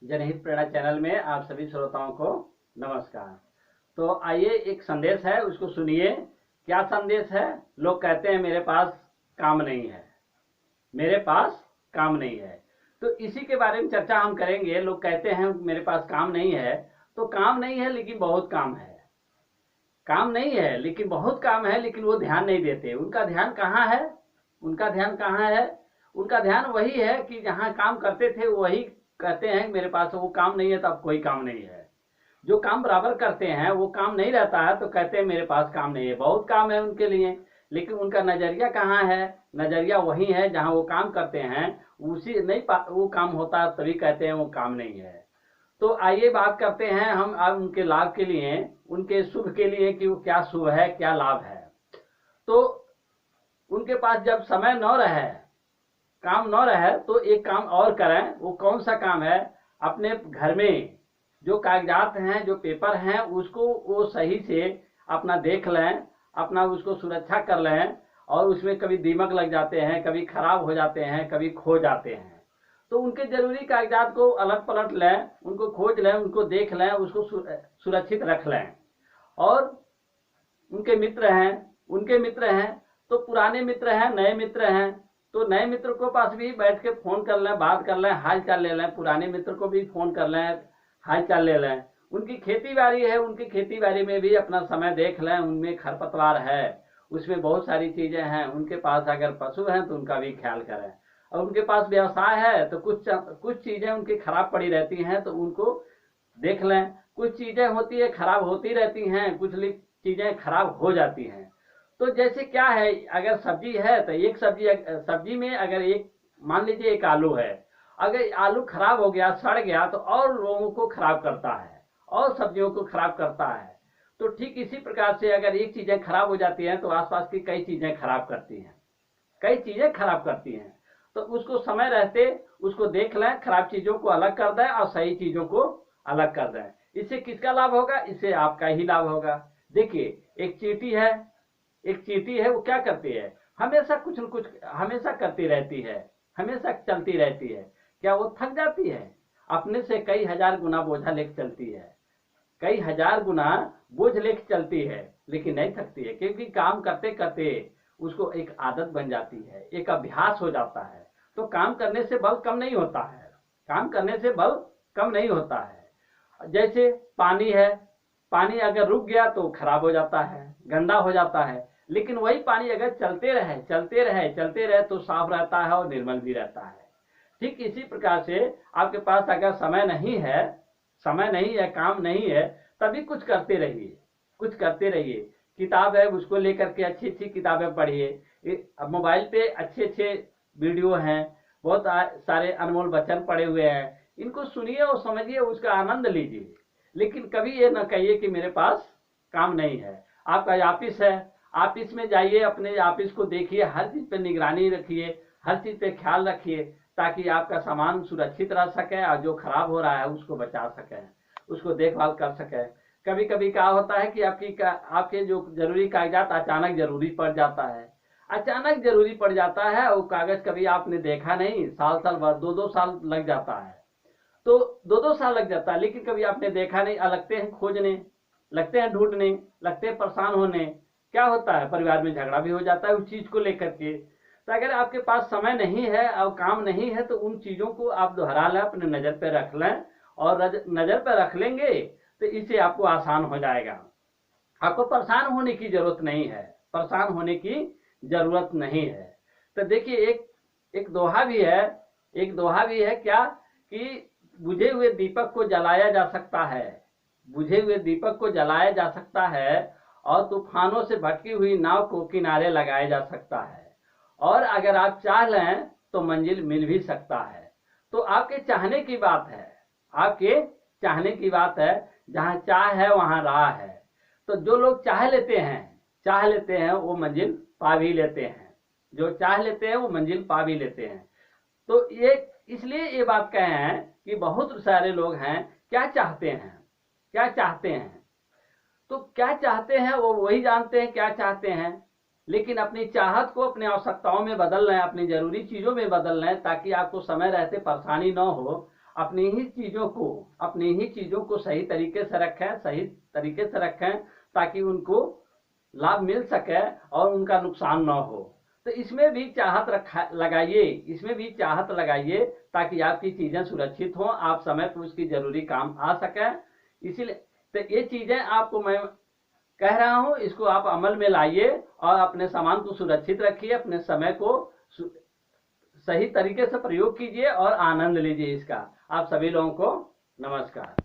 जनहित प्रेरणा चैनल में आप सभी श्रोताओं को नमस्कार। तो आइए एक संदेश है, उसको सुनिए। क्या संदेश है? लोग कहते हैं मेरे पास काम नहीं है, मेरे पास काम नहीं है। तो इसी के बारे में चर्चा हम करेंगे। लोग कहते हैं मेरे पास काम नहीं है, तो काम नहीं है लेकिन बहुत काम है। काम नहीं है लेकिन बहुत काम है, लेकिन वो ध्यान नहीं देते। उनका ध्यान कहाँ है? उनका ध्यान कहाँ है? उनका ध्यान वही है कि जहाँ काम करते थे वही कहते हैं मेरे पास वो काम नहीं है, तो अब कोई काम नहीं है। जो काम बराबर करते हैं वो काम नहीं रहता है तो कहते हैं मेरे पास काम नहीं है। बहुत काम है उनके लिए, लेकिन उनका नजरिया कहाँ है? नजरिया वही है जहाँ वो काम करते हैं, उसी नहीं वो काम होता है, तभी कहते हैं वो काम नहीं है। तो आइए बात करते हैं हम अब उनके लाभ के लिए, उनके शुभ के लिए, कि वो क्या शुभ है, क्या लाभ है। तो उनके पास जब समय न रहे, काम न रहे, तो एक काम और करें। वो कौन सा काम है? अपने घर में जो कागजात हैं, जो पेपर हैं, उसको वो सही से अपना देख लें, अपना उसको सुरक्षा कर लें। और उसमें कभी दीमक लग जाते हैं, कभी खराब हो जाते हैं, कभी खो जाते हैं, तो उनके जरूरी कागजात को अलट पलट लें, उनको खोज लें, उनको देख लें, उसको सुरक्षित रख लें। और उनके मित्र हैं, तो पुराने मित्र हैं, नए मित्र हैं, तो नए मित्र को पास भी बैठ के फोन कर लें, बात कर लें, हाल चाल ले लें। पुराने मित्र को भी फोन कर लें, हाल चाल ले लें। उनकी खेती बाड़ी है, उनकी खेती बाड़ी में भी अपना समय देख लें। उनमें खरपतवार है, उसमें बहुत सारी चीजें हैं। उनके पास अगर पशु हैं तो उनका भी ख्याल करें। और उनके पास व्यवसाय है तो कुछ चीजें उनकी खराब पड़ी रहती हैं, तो उनको देख लें। कुछ चीजें होती है खराब होती रहती हैं, कुछ चीजें खराब हो जाती हैं। तो जैसे क्या है, अगर सब्जी है तो एक सब्जी में अगर एक मान लीजिए एक आलू है, अगर आलू खराब हो गया, सड़ गया, तो और लोगों को खराब करता है और सब्जियों को खराब करता है। तो ठीक इसी प्रकार से अगर एक चीजें खराब हो जाती हैं तो आसपास की कई चीजें खराब करती हैं, कई चीजें खराब करती हैं। तो उसको समय रहते उसको देख लें, खराब चीजों को अलग कर दें और सही चीजों को अलग कर दें। इससे किसका लाभ होगा? इससे आपका ही लाभ होगा। देखिए, एक चींटी है, वो क्या करती है? हमेशा कुछ न कुछ हमेशा करती रहती है, हमेशा चलती रहती है। क्या वो थक जाती है? अपने से कई हजार गुना बोझा लेकर चलती है, कई हजार गुना बोझ लेकर चलती है, लेकिन नहीं थकती है, क्योंकि काम करते करते उसको एक आदत बन जाती है, एक अभ्यास हो जाता है। तो काम करने से बल कम नहीं होता है, काम करने से बल कम नहीं होता है। जैसे पानी है, पानी अगर रुक गया तो खराब हो जाता है, गंदा हो जाता है। लेकिन वही पानी अगर चलते रहे तो साफ रहता है और निर्मल भी रहता है। ठीक इसी प्रकार से आपके पास अगर समय नहीं है, काम नहीं है, तभी कुछ करते रहिए। किताब है, उसको लेकर के अच्छी अच्छी किताबें पढ़िए। मोबाइल पे अच्छे अच्छे वीडियो हैं, बहुत सारे अनमोल वचन पड़े हुए हैं, इनको सुनिए और समझिए, उसका आनंद लीजिए। लेकिन कभी ये ना कहिए कि मेरे पास काम नहीं है। आपका ऑफिस है, ऑफिस में जाइए, अपने ऑफिस को देखिए, हर चीज पे निगरानी रखिए, हर चीज पे ख्याल रखिए, ताकि आपका सामान सुरक्षित रह सके और जो खराब हो रहा है उसको बचा सके, उसको देखभाल कर सके। कभी कभी क्या होता है कि आपके जो जरूरी कागजात अचानक जरूरी पड़ जाता है, वो कागज कभी आपने देखा नहीं, साल भर, 2-2 साल लग जाता है। तो 2-2 साल लग जाता है, लेकिन कभी आपने देखा नहीं। लगते हैं खोजने, लगते हैं ढूंढने, लगते हैं परेशान होने। क्या होता है? परिवार में झगड़ा भी हो जाता है उस चीज को लेकर के। तो अगर आपके पास समय नहीं है और काम नहीं है, तो उन चीजों को आप दोहरा लें, अपने नजर पे रख लें। और नजर पे रख लेंगे तो इससे आपको आसान हो जाएगा। आपको परेशान होने की जरूरत नहीं है। तो देखिए, एक दोहा भी है क्या, कि बुझे हुए दीपक को जलाया जा सकता है और तूफानों से भटकी हुई नाव को किनारे लगाया जा सकता है। और अगर आप चाह लें तो मंजिल मिल भी सकता है। तो आपके चाहने की बात है, जहां चाह है वहां राह है। तो जो लोग चाह लेते हैं वो मंजिल पा भी लेते हैं। तो ये इसलिए ये बात कहे हैं कि बहुत सारे लोग हैं, क्या चाहते हैं, तो क्या चाहते हैं वो वही जानते हैं क्या चाहते हैं। लेकिन अपनी चाहत को अपनी आवश्यकताओं में बदल लें, अपनी जरूरी चीजों में बदल लें, ताकि आपको समय रहते परेशानी न हो अपनी ही चीजों को सही तरीके से रखें ताकि उनको लाभ मिल सके और उनका नुकसान ना हो। तो इसमें भी चाहत लगाइए ताकि आपकी चीजें सुरक्षित हों, आप समय पर उसकी जरूरी काम आ सके। इसीलिए तो ये चीजें आपको मैं कह रहा हूं, इसको आप अमल में लाइए और अपने सामान को सुरक्षित रखिए, अपने समय को सही तरीके से प्रयोग कीजिए और आनंद लीजिए इसका। आप सभी लोगों को नमस्कार।